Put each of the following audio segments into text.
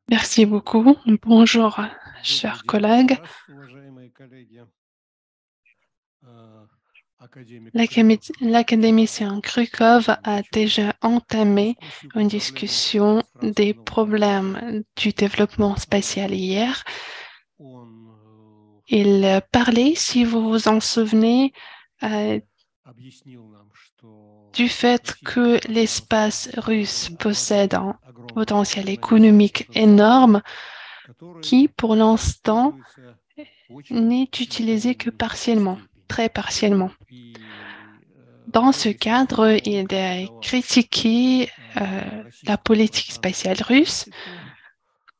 Merci beaucoup. Bonjour, Добрый chers день еще collègues. раз, уважаемые коллеги. Академик Крюков L'académicien Krukov a начал déjà entamé дискуссию по une проблемам discussion des пространственного развития. problèmes du développement spatial hier. Он Il parlait, si vous vous en souvenez, euh, объяснил нам, что du fait российское que пространство l'espace russe possède обладает un огромным potentiel экономическим économique потенциалом, énorme qui, который pour l'instant, используется в очень n'est utilisé que незначительной partiellement, степени. très partiellement. И Dans в ce этой связи cadre, он il a критиковал critiqué la российскую politique spatiale пространственную russe политику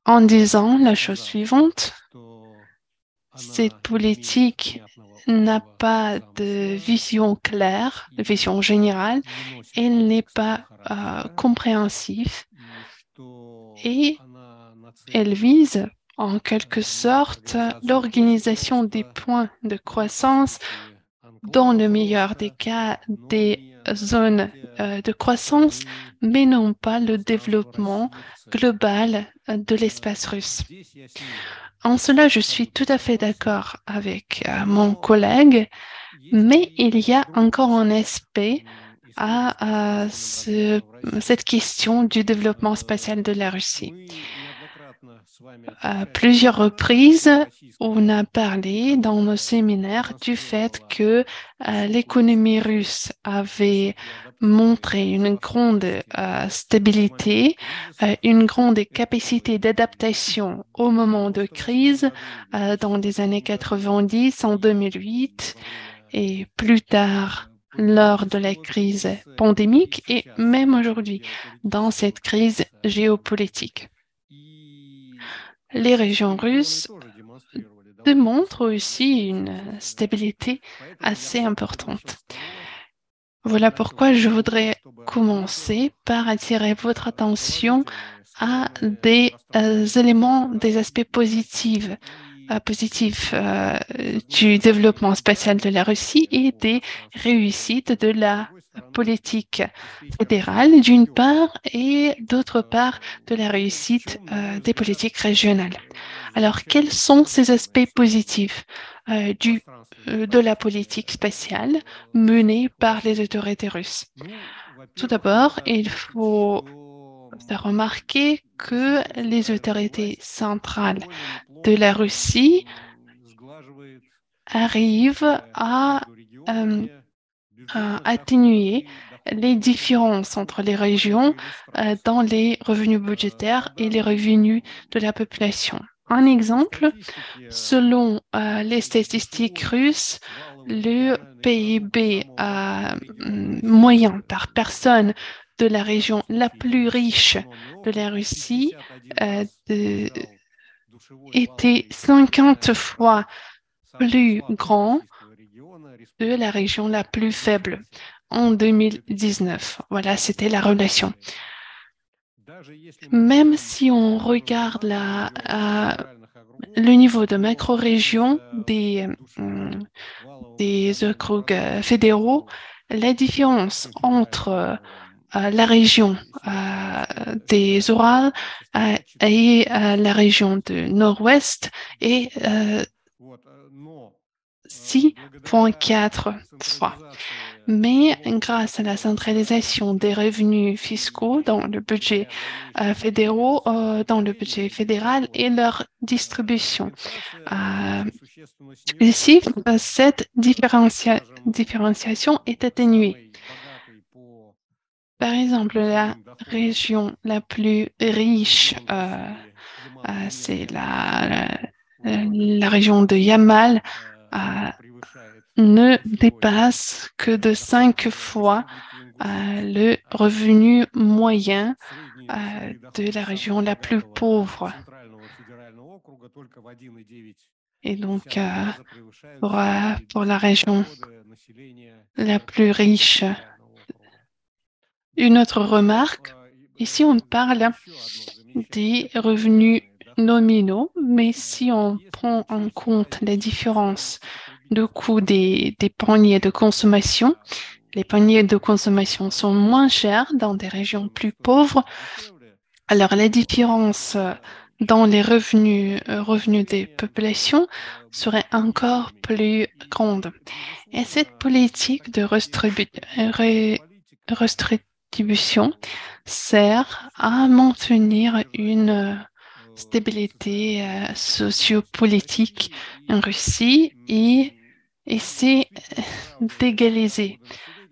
en disant и la chose сказал, suivante: что cette она не имеет politique внятного n'a общего pas de замысла vision claire, de vision и générale, не носит elle n'est комплексного pas характера, compréhensive и что et она elle нацелена vise en quelque на sorte организацию точек l'organisation des роста points de и croissance, развитие dans le анклавов meilleur des роста, cas, но des не zones развитие de croissance, страны mais non и pas le пространства développement России в целом. global de l'espace russe. Здесь я с ним En cela, je suis tout абсолютно à fait согласен, d'accord avec mon но collègue, есть mais и il y a другой encore un аспект aspect истории с à пространственным развитием в России. cette question du développement spatial de la Russie. Мы неоднократно с вами À отмечали plusieurs неоднократно, reprises, что российская on a политика, parlé dans nos которая séminaires du fait демонстрировала que высокую l'économie устойчивость, russe avait высокие адаптивные montré une grande способности в моменты stabilité, кризисов, une grande это capacité говорит и d'adaptation au moment de 98 crise, году, и в dans les années 2008 году, 90, en и 2008 во время et plus tard lors de la политического crise кризиса, и pandémique et сейчас même в aujourd'hui dans геополитического cette crise кризиса. géopolitique. И Les российские régions регионы russes тоже демонстрировали довольно démontrent поступательную aussi une стабильность. stabilité Поэтому я assez хотел бы начать importante. с того, Voilà начал pourquoi бы je с того, voudrais чтобы commencer отметил par attirer votre attention положительные à стороны des пространственного éléments, развития des aspects России positifs, и positifs с одной du стороны développement spatial de la Russie реализации et по des пространственному réussites de развитию, с la другой стороны politique успехи fédérale российских d'une регионов. part et d'autre part de la В réussite чем, на мой des взгляд, politiques régionales. Alors, quels заключается sont ces aspects положительность positifs пространственной de la политики politique spatiale menée в par les России? autorités russes? Ну, Tout во-первых, d'abord, надо il отметить, faut что faire remarquer que российская les центральная autorités власть centrales довольно de la неплохо Russie сглаживает arrivent различия à между euh, регионами бюджетных доходов atténuer и les доходов différences entre les маленькой régions иллюстрации. dans les revenus budgétaires et les revenus de la population. Un По exemple, статистике selon les statistiques ГДФО russes, валовый le национальный продукт PIB самого богатого региона России, moyen par personne de la в данном région la случае plus Ленинский riche автономный de la округ, в Russie 51 раз de- превышал душевой était валовый 50 национальный fois продукт самого plus слабого grand российского региона, de la республики région la plus faible Ингушетия en в 2019. 2019 Voilà, c'était la году. relation. Даже если мы Même берем si on уровень regarde макрорегионов, федеральных округов, le niveau de то macro-région разница в hum, душевом валовом des национальном окруgs продукте fédéraux, между la différence Российским entre федеральным округом la région des Северо Urals et сосредоточена la région de Nord-Ouest est вот, но благодаря 6,4 fois. централизации Mais налогов grâce à la на федеральном centralisation des бюджете revenus fiscaux и dans le budget благодаря дальнейшей fédéraux, dans le budget перераспределению этих fédéral et налогов, leur distribution, инфляция очень существенно ici, снижается. cette Скажем, différenciation est atténuée. самый богатый по Par exemple, la годовым доходам région la plus riche, регион России c'est Ямало-Ненецкий округ, la région de Yamal, превышает ne душевой dépasse que de доход 5 fois республики Ингушетия, le revenu moyen средний de доход la самого région la plus богатого pauvre. центрального федерального округа только в Et donc, 1,9 раза превышают pour la средние région доходы населения la plus Северо-Кавказского riche, федерального округа. une Да, autre еще, remarque, ici on parle еще одно des замечательный revenus номинальный доход. nominaux, mais si on Если prend en учесть compte les различия différences в de потребительских coût способностях, des paniers de consommation, когда les paniers de регионы consommation sont moins богатые chers dans des régions определенно plus стоят pauvres. дешевле, Alors, la то différence разница dans les revenus des populations serait encore plus grande. Et cette politique de redistribution sert à maintenir une stabilité sociopolitique en Russie et essaie d'égaliser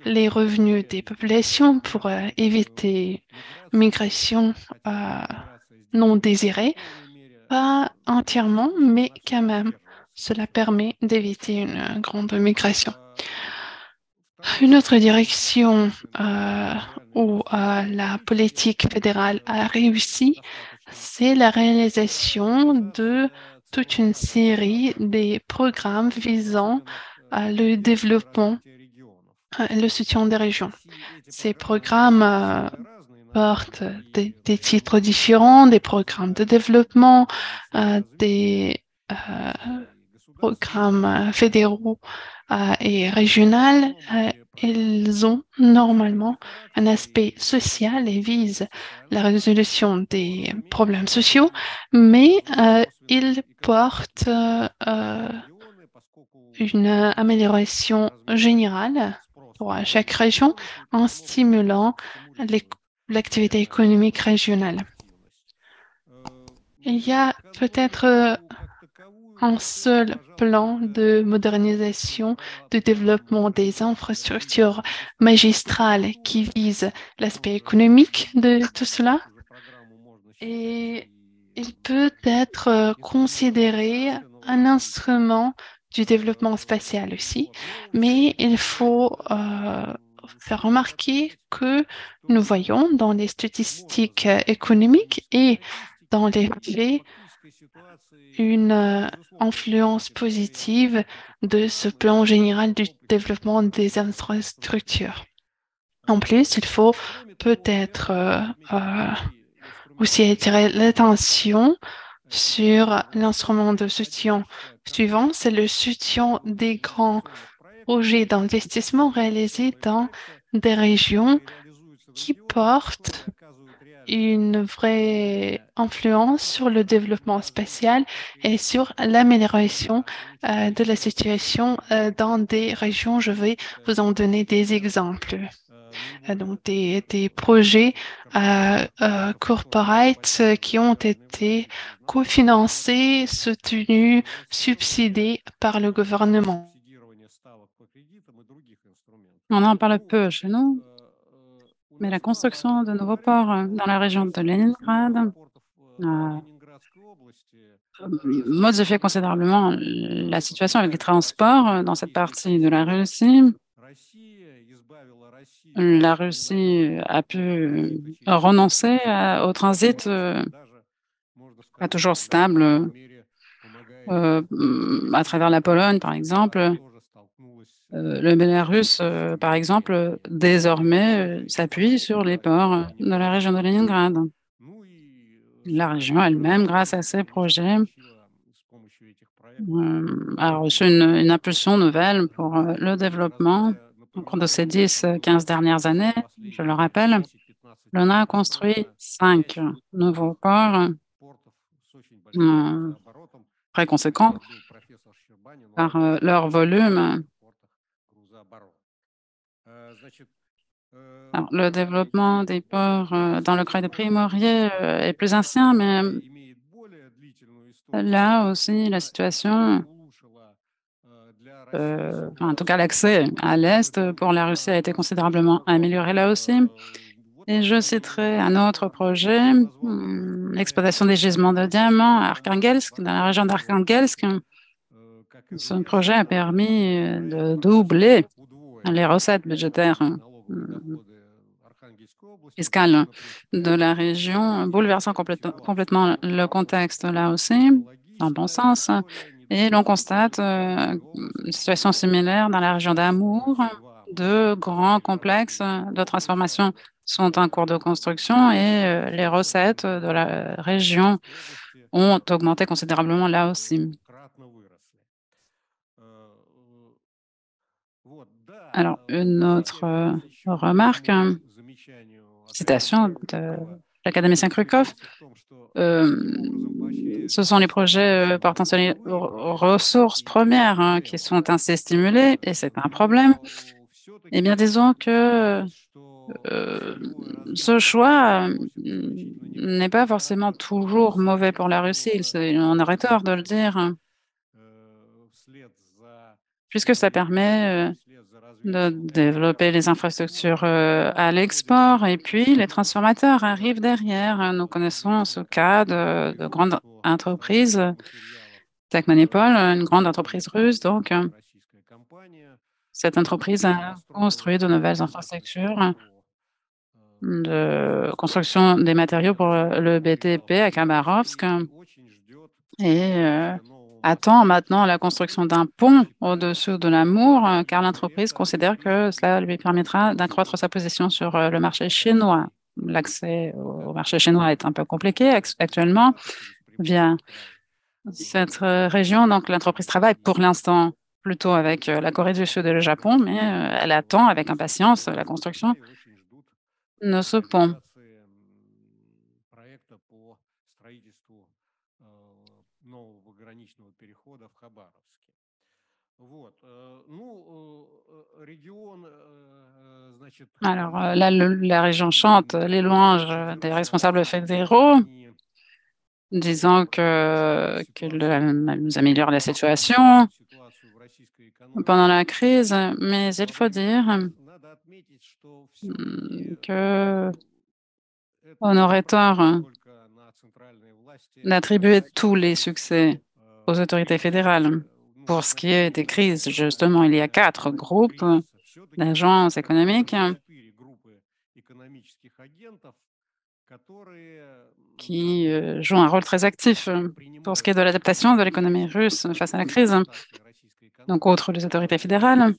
les revenus des populations pour éviter migration euh, non désirée, pas entièrement, mais quand même, cela permet d'éviter une grande migration. Une autre direction où la politique fédérale a réussi, c'est la réalisation de toute une série des programmes visant le développement et le soutien des régions. Ces programmes portent des titres différents, des programmes de développement, des programmes fédéraux et régionaux. Ils ont normalement un aspect social et visent la résolution des problèmes sociaux, mais ils portent une amélioration générale pour chaque région en stimulant l'activité économique régionale. Il y a peut-être un seul plan de modernisation, de développement des infrastructures magistrales qui vise l'aspect économique de tout cela. Et il peut être considéré un instrument du développement spatial aussi, mais il faut faire remarquer que nous voyons dans les statistiques économiques et dans les faits une influence positive de ce plan général du développement des infrastructures. En plus, il faut peut-être aussi attirer l'attention sur l'instrument de soutien suivant, c'est le soutien des grands projets d'investissement réalisés dans des régions qui portent une vraie influence sur le développement spatial et sur l'amélioration de la situation dans des régions. Je vais vous en donner des exemples. Donc des projets corporate qui ont été cofinancés, soutenus, subsidiés par le gouvernement. On en parle peu chez nous, mais la construction de nouveaux ports dans la région de Leningrad a modifié considérablement la situation avec les transports dans cette partie de la Russie. La Russie a pu renoncer au transit pas toujours stable à travers la Pologne, par exemple. Le Bélarus, par exemple, désormais s'appuie sur les ports de la région de Leningrad. La région elle-même, grâce à ces projets, a reçu une impulsion nouvelle pour le développement. Au cours de ces 10-15 dernières années, je le rappelle, l'on a construit 5 nouveaux ports très conséquents par leur volume. Alors, le développement des ports dans le Krai de Primorié est plus ancien, mais là aussi, la situation, en tout cas l'accès à l'Est pour la Russie a été considérablement amélioré là aussi. Et je citerai un autre projet, l'exploitation des gisements de diamants à Arkhangelsk, dans la région d'Arkhangelsk. Ce projet a permis de doubler les recettes budgétaires fiscales de la région, bouleversant complètement le contexte là aussi, dans le bon sens. Et l'on constate une situation similaire dans la région d'Amour. De grands complexes de transformation sont en cours de construction et les recettes de la région ont augmenté considérablement là aussi. Alors, une autre remarque, citation l'académicien Krukov, ce sont les projets portant sur les ressources premières qui sont ainsi stimulés, et c'est un problème. Eh bien, disons que ce choix n'est pas forcément toujours mauvais pour la Russie. On aurait tort de le dire, puisque ça permet de développer les infrastructures à l'export, et puis les transformateurs arrivent derrière. Nous connaissons ce cas de grandes entreprises, Technonipol, une grande entreprise russe. Donc, cette entreprise a construit de nouvelles infrastructures de construction des matériaux pour le BTP à Khabarovsk et attend maintenant la construction d'un pont au-dessus de l'Amour, car l'entreprise considère que cela lui permettra d'accroître sa position sur le marché chinois. L'accès au marché chinois est un peu compliqué actuellement via cette région. Donc, l'entreprise travaille pour l'instant plutôt avec la Corée du Sud et le Japon, mais elle attend avec impatience la construction de ce pont. Alors là, la région chante les louanges des responsables fédéraux, disant qu'elle nous améliore la situation pendant la crise, mais il faut dire que on aurait tort d'attribuer tous les succès aux autorités fédérales. Pour ce qui est des crises, justement, il y a 4 groupes d'agences économiques qui jouent un rôle très actif pour ce qui est de l'adaptation de l'économie russe face à la crise. Donc, outre les autorités fédérales,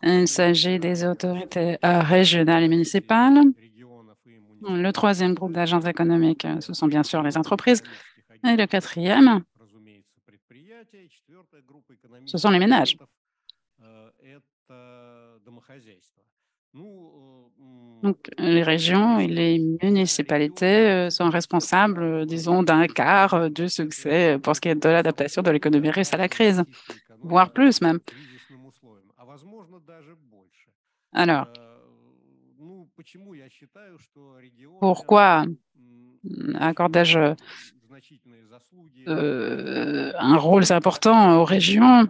il s'agit des autorités régionales et municipales. Le 3e groupe d'agences économiques, ce sont bien sûr les entreprises. Et le 4e, ce sont les ménages. Donc, les régions et les municipalités sont responsables, disons, d'un quart du succès pour ce qui est de l'adaptation de l'économie russe à la crise, voire plus même. Alors, pourquoi accordais-je un rôle important aux régions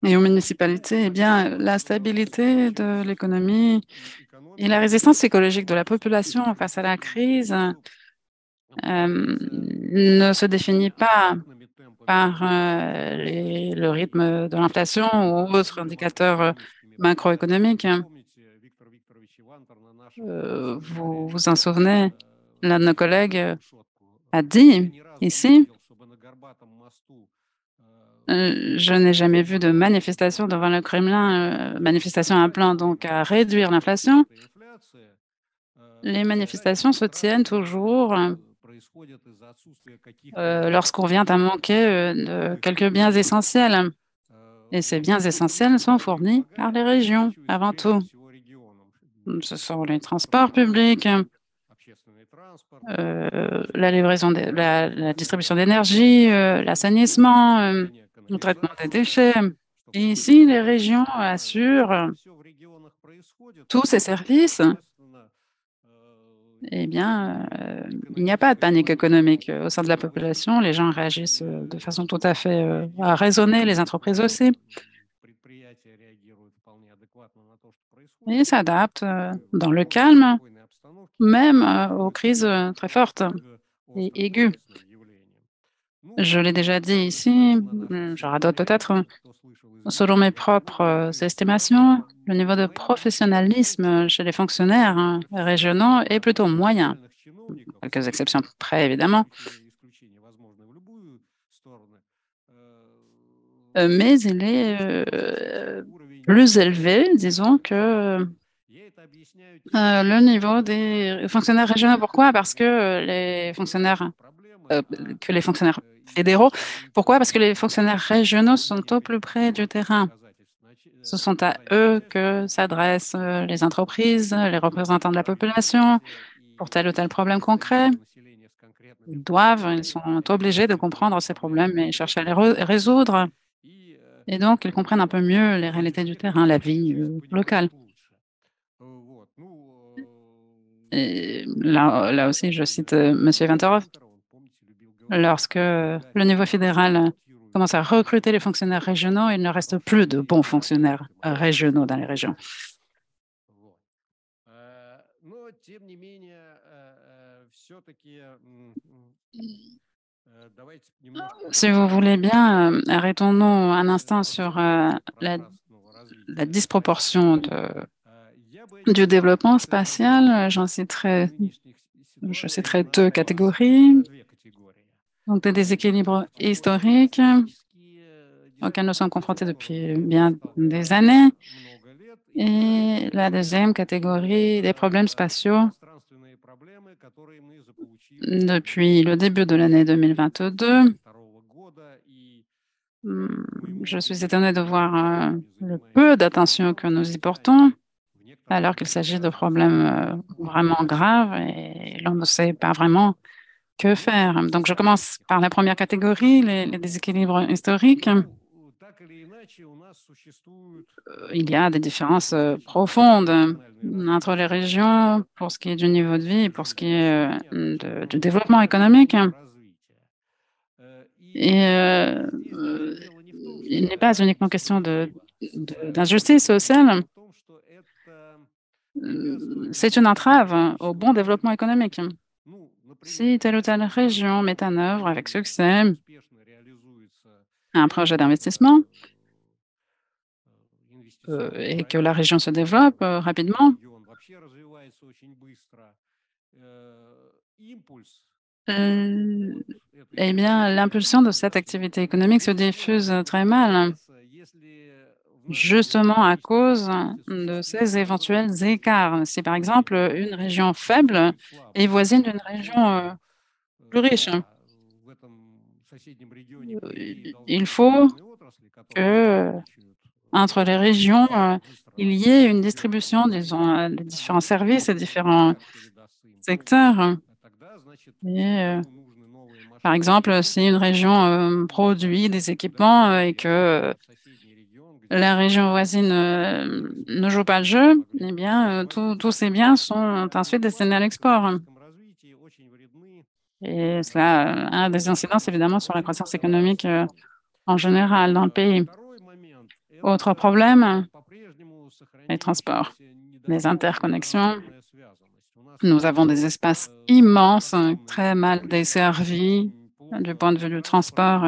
et aux municipalités? Eh bien, la stabilité de l'économie et la résistance psychologique de la population face à la crise ne se définit pas par le rythme de l'inflation ou autres indicateurs macroéconomiques. Vous vous en souvenez, l'un de nos collègues a dit ici, je n'ai jamais vu de manifestation devant le Kremlin, manifestation appelant donc à réduire l'inflation. Les manifestations se tiennent toujours lorsqu'on vient à manquer de quelques biens essentiels. Et ces biens essentiels sont fournis par les régions, avant tout. Ce sont les transports publics, la livraison, la distribution d'énergie, l'assainissement, le traitement des déchets. Et ici, les régions assurent tous ces services. Eh bien, il n'y a pas de panique économique au sein de la population. Les gens réagissent de façon tout à fait raisonnée, les entreprises aussi. Et s'adaptent dans le calme, même aux crises très fortes et aiguës. Je l'ai déjà dit ici, je radote peut-être. Selon mes propres estimations, le niveau de professionnalisme chez les fonctionnaires régionaux est plutôt moyen. Quelques exceptions près, évidemment. Mais il est plus élevé, disons, que le niveau des fonctionnaires régionaux. Pourquoi? Parce que les fonctionnaires fédéraux. Pourquoi? Parce que les fonctionnaires régionaux sont au plus près du terrain. Ce sont à eux que s'adressent les entreprises, les représentants de la population, pour tel ou tel problème concret. Ils sont obligés de comprendre ces problèmes et chercher à les résoudre. Et donc, ils comprennent un peu mieux les réalités du terrain, la vie locale. Et là aussi, je cite M. Evanterov, lorsque le niveau fédéral commence à recruter les fonctionnaires régionaux, il ne reste plus de bons fonctionnaires régionaux dans les régions. Si vous voulez bien, arrêtons-nous un instant sur la disproportion du développement spatial. Je citerai deux catégories. Donc, des déséquilibres historiques auxquels nous sommes confrontés depuis bien des années. Et la deuxième catégorie, des problèmes spatiaux depuis le début de l'année 2022. Je suis étonnée de voir le peu d'attention que nous y portons, alors qu'il s'agit de problèmes vraiment graves et l'on ne sait pas vraiment que faire. Donc, je commence par la première catégorie, les déséquilibres historiques. Il y a des différences profondes entre les régions pour ce qui est du niveau de vie et pour ce qui est du développement économique. Et il n'est pas uniquement question d'injustice sociale, c'est une entrave au bon développement économique. Si telle ou telle région met en œuvre avec succès un projet d'investissement et que la région se développe rapidement, eh bien, l'impulsion de cette activité économique se diffuse très mal, justement à cause de ces éventuels écarts. Si, par exemple, une région faible est voisine d'une région plus riche, il faut que entre les régions, il y ait une distribution, disons, des différents services et différents secteurs. Et, par exemple, si une région produit des équipements et que la région voisine ne joue pas le jeu, eh bien, tous ces biens sont ensuite destinés à l'export. Et cela a des incidences évidemment sur la croissance économique en général dans le pays. Autre problème, les transports, les interconnexions. Nous avons des espaces immenses, très mal desservis du point de vue du transport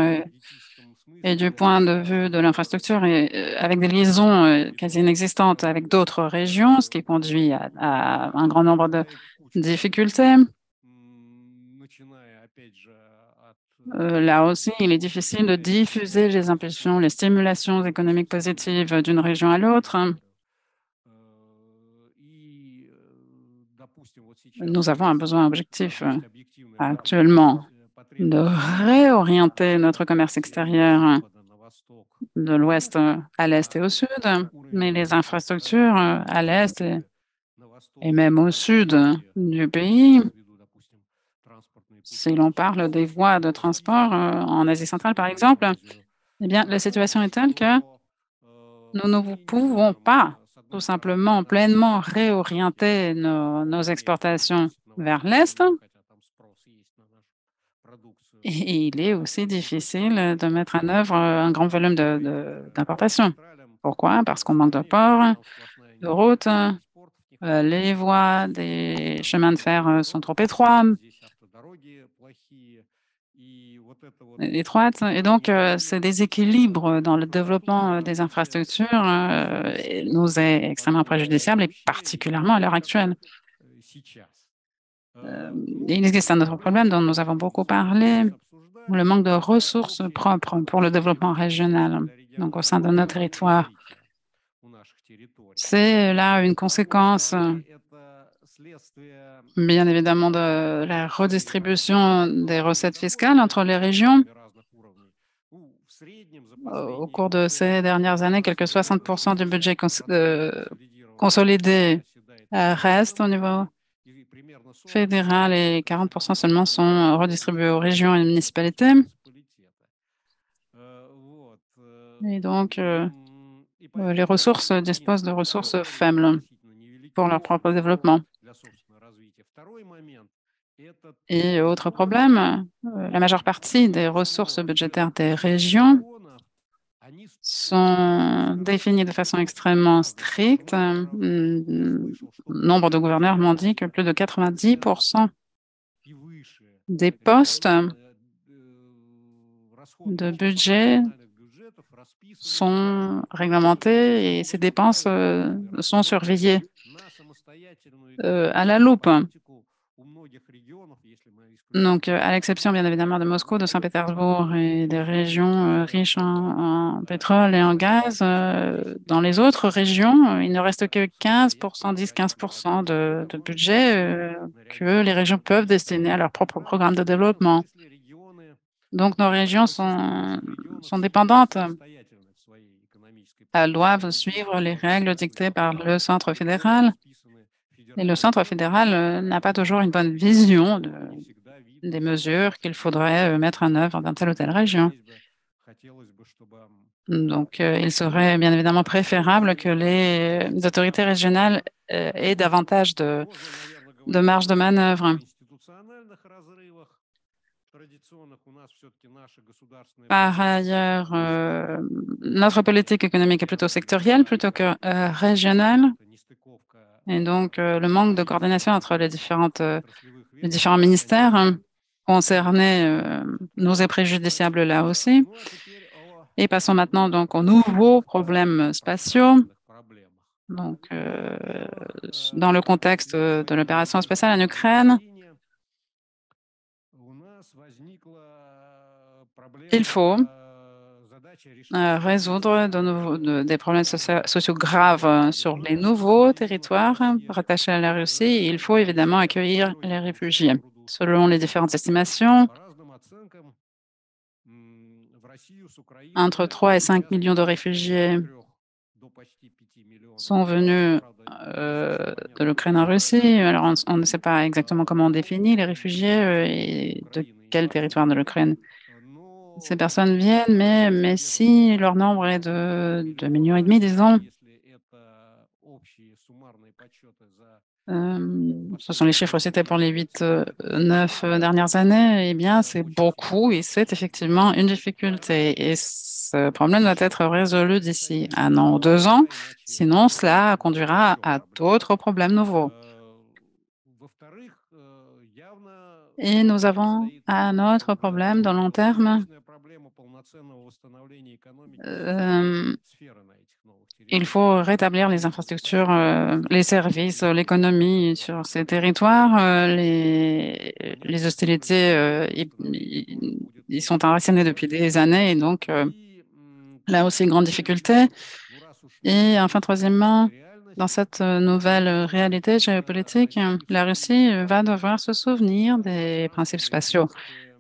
et du point de vue de l'infrastructure, et avec des liaisons quasi inexistantes avec d'autres régions, ce qui conduit à un grand nombre de difficultés. Là aussi, il est difficile de diffuser les impulsions, les stimulations économiques positives d'une région à l'autre. Nous avons un besoin objectif actuellement de réorienter notre commerce extérieur de l'ouest à l'est et au sud, mais les infrastructures à l'est et même au sud du pays, si l'on parle des voies de transport en Asie centrale, par exemple, eh bien, la situation est telle que nous ne pouvons pas tout simplement pleinement réorienter nos exportations vers l'Est. Et il est aussi difficile de mettre en œuvre un grand volume d'importations. Pourquoi? Parce qu'on manque de ports, de routes, les voies des chemins de fer sont trop étroites. Et donc, ce déséquilibre dans le développement des infrastructures nous est extrêmement préjudiciable, et particulièrement à l'heure actuelle. Il existe un autre problème dont nous avons beaucoup parlé, le manque de ressources propres pour le développement régional, donc au sein de nos territoires. C'est là une conséquence, bien évidemment, de la redistribution des recettes fiscales entre les régions. Au cours de ces dernières années, quelques 60% du budget consolidé reste au niveau fédérales et 40% seulement sont redistribués aux régions et municipalités. Et donc, les ressources disposent de ressources faibles pour leur propre développement. Et autre problème, la majeure partie des ressources budgétaires des régions sont définies de façon extrêmement stricte. Nombre de gouverneurs m'ont dit que plus de 90% des postes de budget sont réglementés et ces dépenses sont surveillées à la loupe. Donc, à l'exception bien évidemment de Moscou, de Saint-Pétersbourg et des régions riches en pétrole et en gaz, dans les autres régions, il ne reste que 15%, 10-15% de budget que les régions peuvent destiner à leur propre programme de développement. Donc, nos régions sont dépendantes. Elles doivent suivre les règles dictées par le centre fédéral. Et le centre fédéral n'a pas toujours une bonne vision des mesures qu'il faudrait mettre en œuvre dans telle ou telle région. Donc, il serait bien évidemment préférable que les autorités régionales aient davantage de marge de manœuvre. Par ailleurs, notre politique économique est plutôt sectorielle plutôt que régionale. Et donc, le manque de coordination entre les différents ministères concernés nous est préjudiciable là aussi. Et passons maintenant donc aux nouveaux problèmes spatiaux. Donc, dans le contexte de l'opération spatiale en Ukraine, il faut résoudre des problèmes sociaux graves sur les nouveaux territoires rattachés à la Russie. Il faut évidemment accueillir les réfugiés. Selon les différentes estimations, entre 3 et 5 millions de réfugiés sont venus de l'Ukraine en Russie. Alors, on ne sait pas exactement comment on définit les réfugiés et de quel territoire de l'Ukraine ces personnes viennent, mais si leur nombre est de 2,5 millions, disons, ce sont les chiffres cités pour les 8-9 dernières années, eh bien, c'est beaucoup et c'est effectivement une difficulté. Et ce problème doit être résolu d'ici 1 an ou 2 ans, sinon cela conduira à d'autres problèmes nouveaux. Et nous avons un autre problème de long terme. Il faut rétablir les infrastructures, les services, l'économie sur ces territoires. Les hostilités, ils sont enracinés depuis des années et donc là aussi, grande difficulté. Et enfin, troisièmement, dans cette nouvelle réalité géopolitique, la Russie va devoir se souvenir des principes spatiaux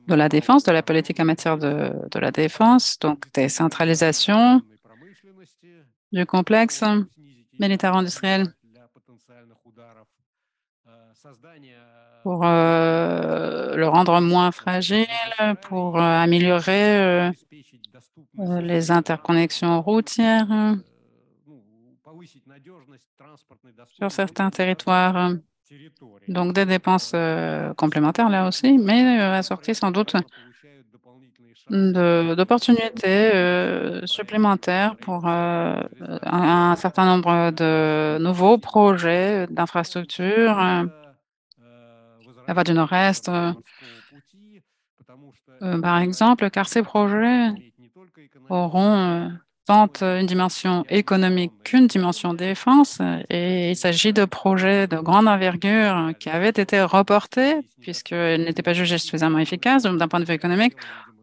de la défense, de la politique en matière de la défense, donc des centralisations, du complexe militaire-industriel pour le rendre moins fragile, pour améliorer les interconnexions routières sur certains territoires. Donc des dépenses complémentaires là aussi, mais assorties sans doute d'opportunités supplémentaires pour un certain nombre de nouveaux projets d'infrastructures, la voie du Nord-Est, par exemple, car ces projets auront tant une dimension économique qu'une dimension défense. Et il s'agit de projets de grande envergure qui avaient été reportés puisqu'ils n'étaient pas jugés suffisamment efficaces d'un point de vue économique.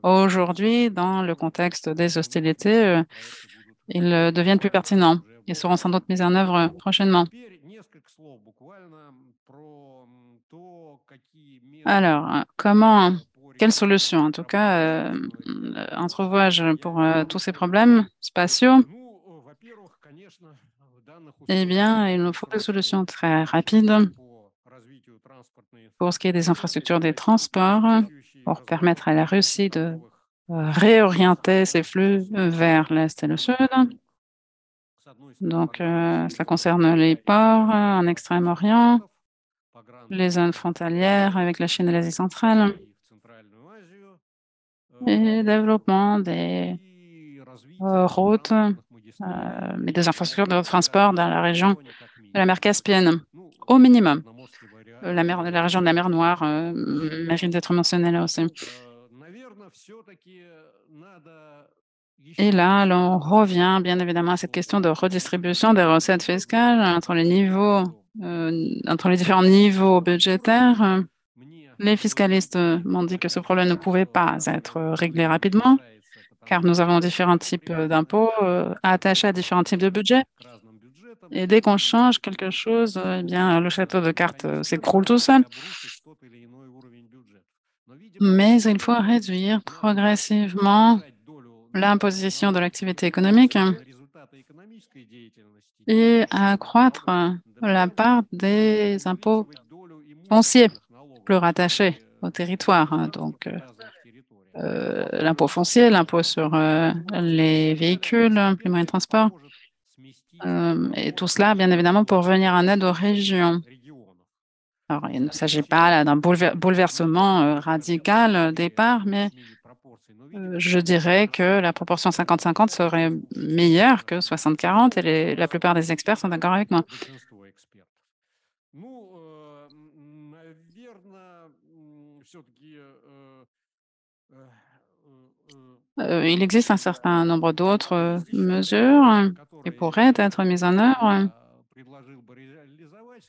Aujourd'hui, dans le contexte des hostilités, ils deviennent plus pertinents et seront sans doute mis en œuvre prochainement. Alors, quelle solution, en tout cas, entrevois-je pour tous ces problèmes spatiaux? Eh bien, il nous faut des solutions très rapides. Pour ce qui est des infrastructures des transports, pour permettre à la Russie de réorienter ses flux vers l'Est et le Sud. Donc, cela concerne les ports en Extrême-Orient, les zones frontalières avec la Chine et l'Asie centrale, et le développement des routes et des infrastructures de transport dans la région de la mer Caspienne, au minimum. La région de la mer Noire mérite d'être mentionnée là aussi. Et là, l'on revient bien évidemment à cette question de redistribution des recettes fiscales entre les différents niveaux budgétaires. Les fiscalistes m'ont dit que ce problème ne pouvait pas être réglé rapidement, car nous avons différents types d'impôts attachés à différents types de budgets. Et dès qu'on change quelque chose, eh bien, le château de cartes s'écroule tout seul. Mais il faut réduire progressivement l'imposition de l'activité économique et accroître la part des impôts fonciers plus rattachés au territoire. Donc, l'impôt foncier, l'impôt sur les véhicules, les moyens de transport, et tout cela, bien évidemment, pour venir en aide aux régions. Alors, il ne s'agit pas là d'un bouleversement radical au départ, mais je dirais que la proportion 50-50 serait meilleure que 60-40 et la plupart des experts sont d'accord avec moi. Il existe un certain nombre d'autres mesures qui pourraient être mises en œuvre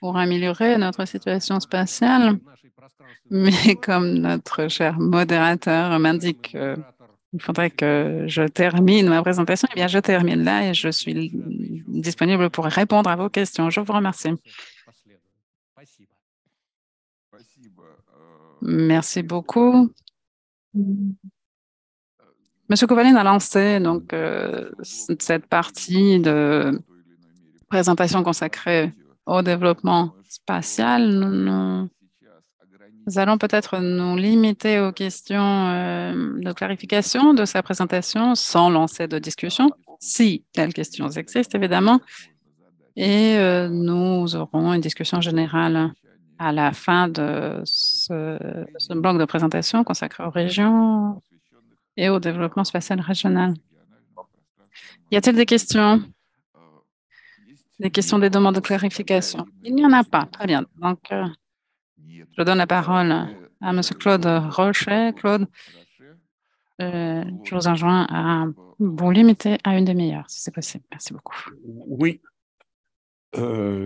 pour améliorer notre situation spatiale. Mais comme notre cher modérateur m'indique il faudrait que je termine ma présentation, eh bien, je termine là et je suis disponible pour répondre à vos questions. Je vous remercie. Merci beaucoup. Monsieur Kovalin a lancé donc cette partie de présentation consacrée au développement spatial. Nous allons peut-être nous limiter aux questions de clarification de sa présentation sans lancer de discussion, si telles questions existent évidemment. Et nous aurons une discussion générale à la fin de ce bloc de présentation consacré aux régions et au développement spatial régional. Y a-t-il des questions? Des questions, des demandes de clarification? Il n'y en a pas. Très bien. Donc, je donne la parole à M. Claude Rochet. Claude, je vous enjoins à vous limiter à une demi-heure, si c'est possible. Merci beaucoup. Oui.